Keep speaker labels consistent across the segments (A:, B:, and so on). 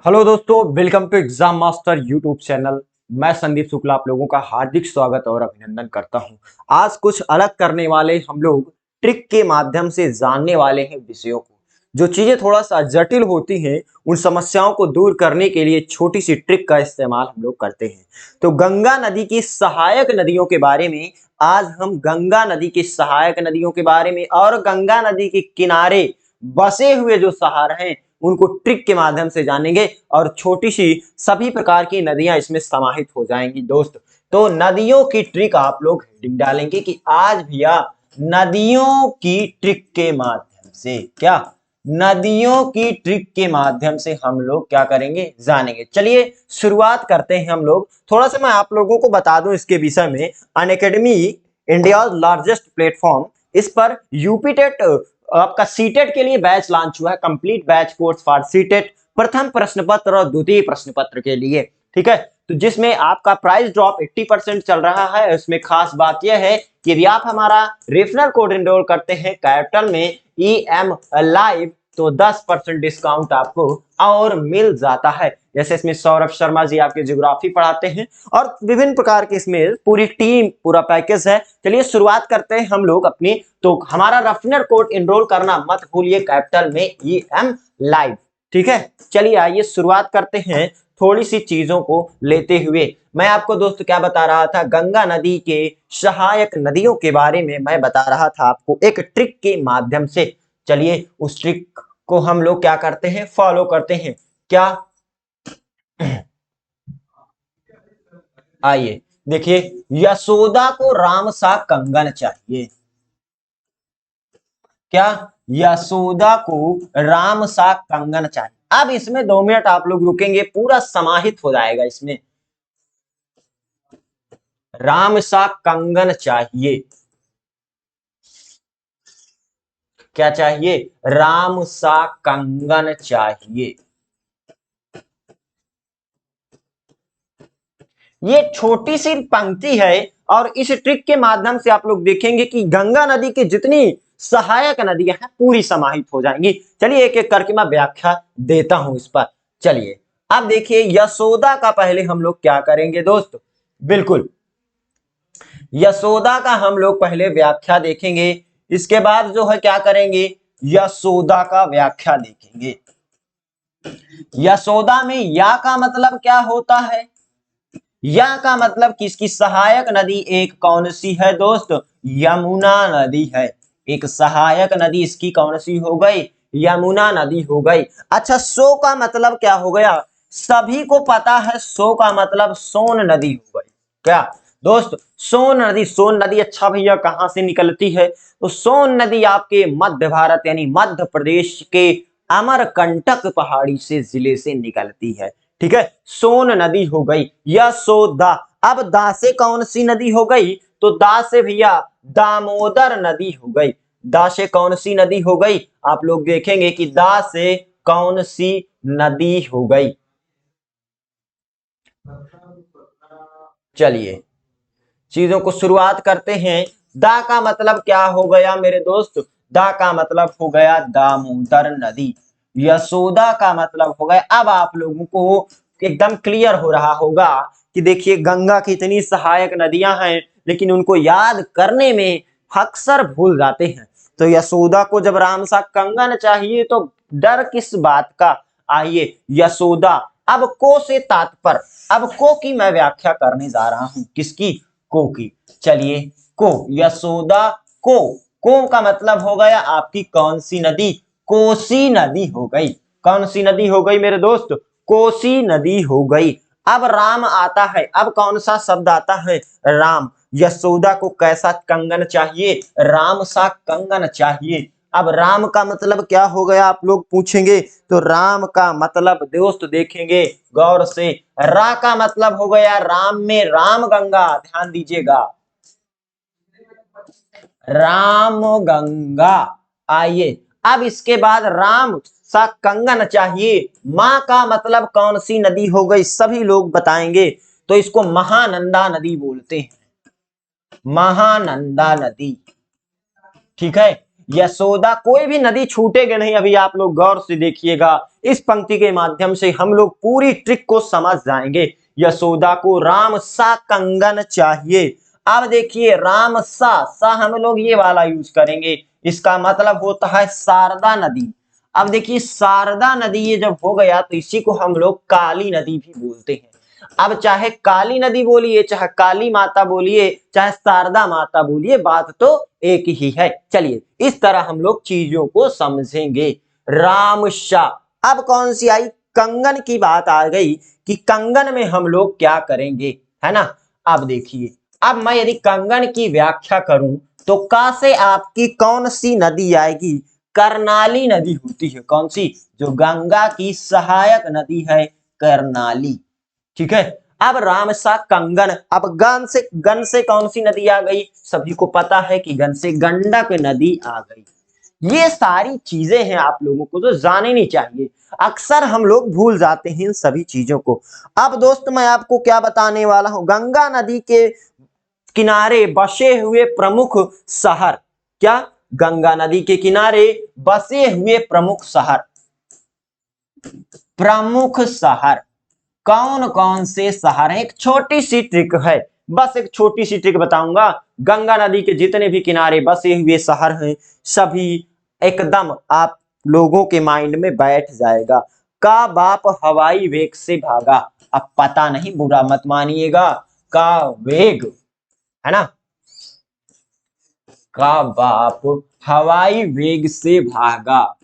A: Hello दोस्तों, welcome to exam master YouTube channel. मैं संदीप शुक्ला आप लोगों का हार्दिक स्वागत और अभिनंदन करता हूं। आज कुछ अलग करने वाले हम लोग ट्रिक के माध्यम से जानने वाले हैं विषयों को। जो चीजें थोड़ा सा जटिल होती हैं उन समस्याओं को दूर करने के लिए छोटी सी ट्रिक का इस्तेमाल हम लोग करते हैं। तो गंगा नदी की सहायक नदियों के बारे में आज हम गंगा नदी की सहायक नदियों के बारे में और गंगा नदी के किनारे बसे हुए जो शहर हैं उनको ट्रिक के माध्यम से जानेंगे और छोटी सी सभी प्रकार की नदियां इसमें समाहित हो जाएंगी दोस्त। तो नदियों की ट्रिक आप लोग हेडिंग डालेंगे कि आज भैया नदियों की ट्रिक के माध्यम से क्या नदियों की ट्रिक के माध्यम से हम लोग क्या करेंगे जानेंगे। चलिए शुरुआत करते हैं हम लोग। थोड़ा सा मैं आप लोगों को बता दूं इसके विषय में। अनअकैडमी इंडिया लार्जेस्ट प्लेटफॉर्म, इस पर यूपी टेट आपका सीटेट के लिए बैच लॉन्च हुआ है। Complete batch course for CTET, प्रथम प्रश्न पत्र और द्वितीय प्रश्न पत्र के लिए। ठीक है, तो जिसमें आपका प्राइस ड्रॉप 80% चल रहा है। उसमें खास बात यह है कि यदि आप हमारा रेफरल कोड इनरोल करते हैं कैपिटल में EM लाइव तो 10% डिस्काउंट आपको और मिल जाता है। जैसे इसमें सौरभ शर्मा जी आपके ज्योग्राफी पढ़ाते हैं और विभिन्न प्रकार के इसमें पूरी टीम पूरा पैकेज है। चलिए शुरुआत करते हैं हम लोग अपनी। तो हमारा रफनर कोड इनरोल करना मत भूलिए कैपिटल में EM लाइव। ठीक है, चलिए आइए शुरुआत करते हैं थोड़ी सी चीजों को लेते हुए। मैं आपको दोस्त क्या बता रहा था, गंगा नदी के सहायक नदियों के बारे में मैं बता रहा था आपको एक ट्रिक के माध्यम से। चलिए उस ट्रिक को हम लोग क्या करते हैं, फॉलो करते हैं। क्या आइए देखिए, यशोदा को राम सा कंगन चाहिए। क्या यशोदा को राम सा कंगन चाहिए। अब इसमें 2 मिनट आप लोग रुकेंगे, पूरा समाहित हो जाएगा इसमें। राम सा कंगन चाहिए। क्या चाहिए? राम सा कंगन चाहिए। ये छोटी सी पंक्ति है और इस ट्रिक के माध्यम से आप लोग देखेंगे कि गंगा नदी की जितनी सहायक नदियां हैं पूरी समाहित हो जाएंगी। चलिए एक एक करके मैं व्याख्या देता हूं इस पर। चलिए अब देखिए, यशोदा का पहले हम लोग क्या करेंगे दोस्त, बिल्कुल यशोदा का हम लोग पहले व्याख्या देखेंगे। इसके बाद जो है क्या करेंगे, यशोदा का व्याख्या देखेंगे। यशोदा में या का मतलब क्या होता है? या का मतलब किसकी सहायक नदी एक कौन सी है दोस्त? यमुना नदी है। एक सहायक नदी इसकी कौन सी हो गई? यमुना नदी हो गई। अच्छा, सो का मतलब क्या हो गया? सभी को पता है सो का मतलब सोन नदी हो गई। क्या दोस्त? सोन नदी। सोन नदी अच्छा भैया कहां से निकलती है? तो सोन नदी आपके मध्य भारत यानी मध्य प्रदेश के अमरकंटक पहाड़ी से जिले से निकलती है। ठीक है, सोन नदी हो गई। यशोदा। अब दा से कौन सी नदी हो गई? तो दा से भैया दामोदर नदी हो गई। दा से कौन सी नदी हो गई? आप लोग देखेंगे कि दा से कौन सी नदी हो गई। चलिए चीजों को शुरुआत करते हैं। दा का मतलब क्या हो गया मेरे दोस्त? दा का मतलब हो गया दामोदर नदी। यशोदा का मतलब हो गया। अब आप लोगों को एकदम क्लियर हो रहा होगा कि देखिए गंगा की इतनी सहायक नदियां हैं लेकिन उनको याद करने में अक्सर भूल जाते हैं। तो यशोदा को जब राम सा कंगन चाहिए तो डर किस बात का। आइए यशोदा। अब को से तात्पर्य, अब को की मैं व्याख्या करने जा रहा हूं। किसकी? को की। चलिए को, यशोदा को का मतलब हो गया आपकी कौन सी नदी? कोसी नदी हो गई। कौन सी नदी हो गई मेरे दोस्त? कोसी नदी हो गई। अब राम आता है। अब कौन सा शब्द आता है? राम। यशोदा को कैसा कंगन चाहिए? राम सा कंगन चाहिए। अब राम का मतलब क्या हो गया आप लोग पूछेंगे? तो राम का मतलब दोस्त देखेंगे गौर से, रा का मतलब हो गया राम में राम गंगा। ध्यान दीजिएगा, राम गंगा। आइए अब इसके बाद राम सा कंगन चाहिए। मां का मतलब कौन सी नदी हो गई? सभी लोग बताएंगे। तो इसको महानंदा नदी बोलते हैं। महानंदा नदी। ठीक है, यशोदा, कोई भी नदी छूटेगी नहीं। अभी आप लोग गौर से देखिएगा, इस पंक्ति के माध्यम से हम लोग पूरी ट्रिक को समझ जाएंगे। यशोदा को राम सा कंगन चाहिए। अब देखिए राम सा हम लोग ये वाला यूज करेंगे, इसका मतलब होता है शारदा नदी। अब देखिए शारदा नदी ये जब हो गया तो इसी को हम लोग काली नदी भी बोलते हैं। अब चाहे काली नदी बोलिए, चाहे काली माता बोलिए, चाहे शारदा माता बोलिए, बात तो एक ही है। चलिए इस तरह हम लोग चीजों को समझेंगे। रामशाह, अब कौन सी आई, कंगन की बात आ गई कि कंगन में हम लोग क्या करेंगे, है ना। अब देखिए, अब मैं यदि कंगन की व्याख्या करूं तो का से आपकी कौन सी नदी आएगी, कर्णाली नदी होती है। कौन सी, जो गंगा की सहायक नदी है, कर्णाली। ठीक है। अब रामसा कंगन, अब गन से कौन सी नदी आ गई, सभी को पता है कि गन से गंडक नदी आ गई। ये सारी चीजें हैं आप लोगों को तो जाननी चाहिए, अक्सर हम लोग भूल जाते हैं इन सभी चीजों को। अब दोस्त मैं आपको क्या बताने वाला हूं, गंगा नदी के किनारे बसे हुए प्रमुख शहर, क्या, गंगा नदी के किनारे बसे हुए प्रमुख शहर, प्रमुख शहर कौन कौन से शहर हैं। एक छोटी सी ट्रिक है, बस एक छोटी सी ट्रिक बताऊंगा। गंगा नदी के जितने भी किनारे बसे हुए शहर हैं सभी एकदम आप लोगों के माइंड में बैठ जाएगा। का बाप हवाई वेग से भागा, अब पता नहीं बुरा मत मानिएगा, का वेग है ना, का बाप हवाई वेग से भागा,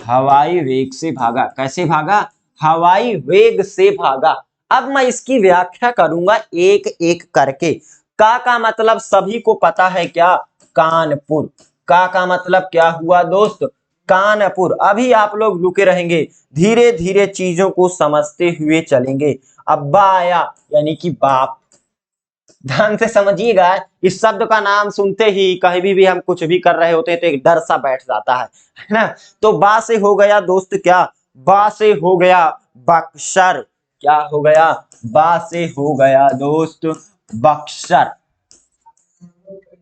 A: हवाई वेग से भागा, कैसे भागा, हवाई वेग से भागा। अब मैं इसकी व्याख्या करूंगा एक एक करके। का मतलब सभी को पता है, क्या, कानपुर। का मतलब क्या हुआ दोस्त, कानपुर। अभी आप लोग रुके रहेंगे, धीरे धीरे चीजों को समझते हुए चलेंगे। अब बाया यानी कि बाप, ध्यान से समझिएगा, इस शब्द का नाम सुनते ही कहीं भी हम कुछ भी कर रहे होते हैं तो एक डर सा बैठ जाता है ना। तो बा से हो गया दोस्त क्या, बा से हो गया बक्सर, क्या हो गया, बा से हो गया दोस्त बक्सर,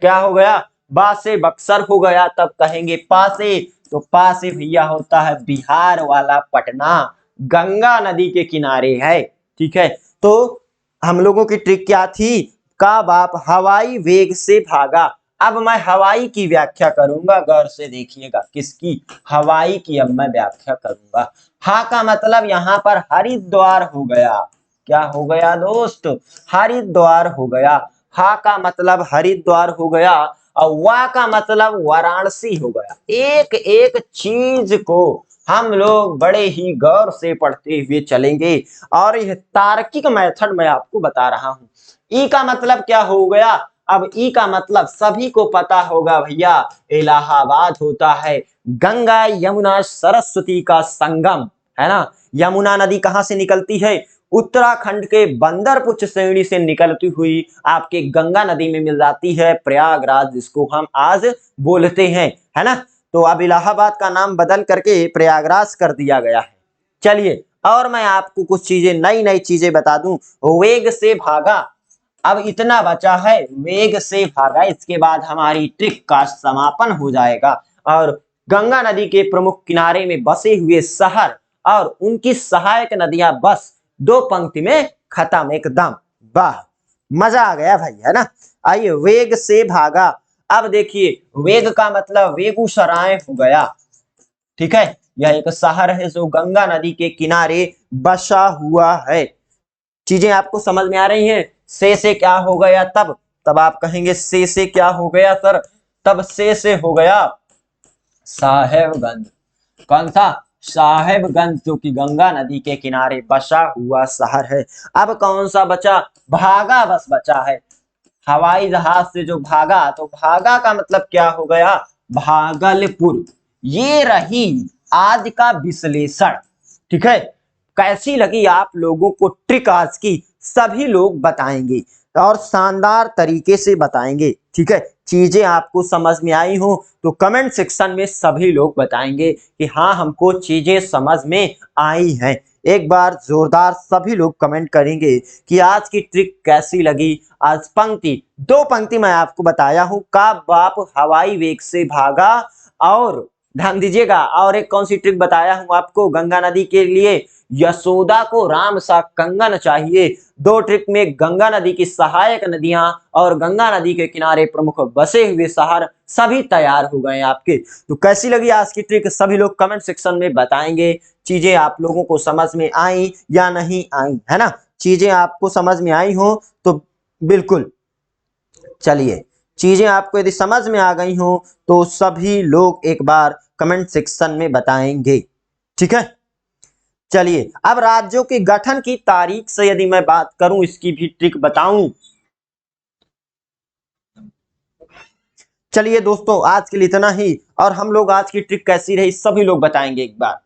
A: क्या हो गया, बा से बक्सर हो गया। तब कहेंगे पा से, तो पा से भैया होता है बिहार वाला पटना, गंगा नदी के किनारे है। ठीक है, तो हम लोगों की ट्रिक क्या थी, का बाप हवाई वेग से भागा। अब मैं हवाई की व्याख्या करूंगा, गौर से देखिएगा, किसकी, हवाई की अब मैं व्याख्या करूंगा। हा का मतलब यहां पर हरिद्वार हो गया, क्या हो गया दोस्त, हरिद्वार हो गया। हा का मतलब हरिद्वार हो गया और वा का मतलब वाराणसी हो गया। एक एक चीज को हम लोग बड़े ही गौर से पढ़ते हुए चलेंगे और यह तार्किक मेथड मैं आपको बता रहा हूं। ई का मतलब क्या हो गया, अब ई का मतलब सभी को पता होगा भैया, इलाहाबाद होता है गंगा यमुना सरस्वती का संगम, है ना। यमुना नदी कहां से निकलती है, उत्तराखंड के बंदरपुर श्रेणी से निकलती हुई आपके गंगा नदी में मिल जाती है प्रयागराज, जिसको हम आज बोलते हैं, है ना। तो अब इलाहाबाद का नाम बदल करके प्रयागराज कर दिया गया है। चलिए और मैं आपको कुछ चीजें, नई नई चीजें बता दूं। वेग से भागा, अब इतना बचा है, वेग से भागा, इसके बाद हमारी ट्रिक का समापन हो जाएगा और गंगा नदी के प्रमुख किनारे में बसे हुए शहर और उनकी सहायक नदियां बस दो पंक्ति में खत्म एकदम। वाह, मजा आ गया भाई, है ना। आइए, वेग से भागा। अब देखिए, वेग का मतलब बेगूसराय हो गया। ठीक है, यह एक शहर है जो गंगा नदी के किनारे बसा हुआ है। चीजें आपको समझ में आ रही हैं। से क्या हो गया, तब तब आप कहेंगे से क्या हो गया सर, तब से हो गया साहेबगंज। कौन सा, साहेबगंज, जो कि गंगा नदी के किनारे बसा हुआ शहर है। अब कौन सा बचा, भागा बस बचा है। हवाई जहाज से जो भागा, तो भागा का मतलब क्या हो गया, भागलपुर। ये रही आज का विश्लेषण। ठीक है, कैसी लगी आप लोगों को ट्रिक आज की, सभी लोग बताएंगे और शानदार तरीके से बताएंगे। ठीक है, चीजें आपको समझ में आई हो तो कमेंट सेक्शन में सभी लोग बताएंगे कि हाँ हमको चीजें समझ में आई हैं। एक बार जोरदार सभी लोग कमेंट करेंगे कि आज की ट्रिक कैसी लगी। आज पंक्ति, दो पंक्ति मैं आपको बताया हूं, का बाप हवाई वेग से भागा, और ध्यान दीजिएगा, और एक कौन सी ट्रिक बताया हूं आपको, गंगा नदी के लिए यशोदा को राम सा कंगन चाहिए। दो ट्रिक में गंगा नदी की सहायक नदियां और गंगा नदी के किनारे प्रमुख बसे हुए शहर सभी तैयार हो गए आपके। तो कैसी लगी आज की ट्रिक, सभी लोग कमेंट सेक्शन में बताएंगे। चीजें आप लोगों को समझ में आई या नहीं आई, है ना? चीजें आपको समझ में आई हो तो बिल्कुल, चलिए, चीजें आपको यदि समझ में आ गई हो तो सभी लोग एक बार कमेंट सेक्शन में बताएंगे। ठीक है, चलिए, अब राज्यों के गठन की तारीख से यदि मैं बात करूं, इसकी भी ट्रिक बताऊं। चलिए दोस्तों, आज के लिए इतना ही, और हम लोग आज की ट्रिक कैसी रही सभी लोग बताएंगे एक बार।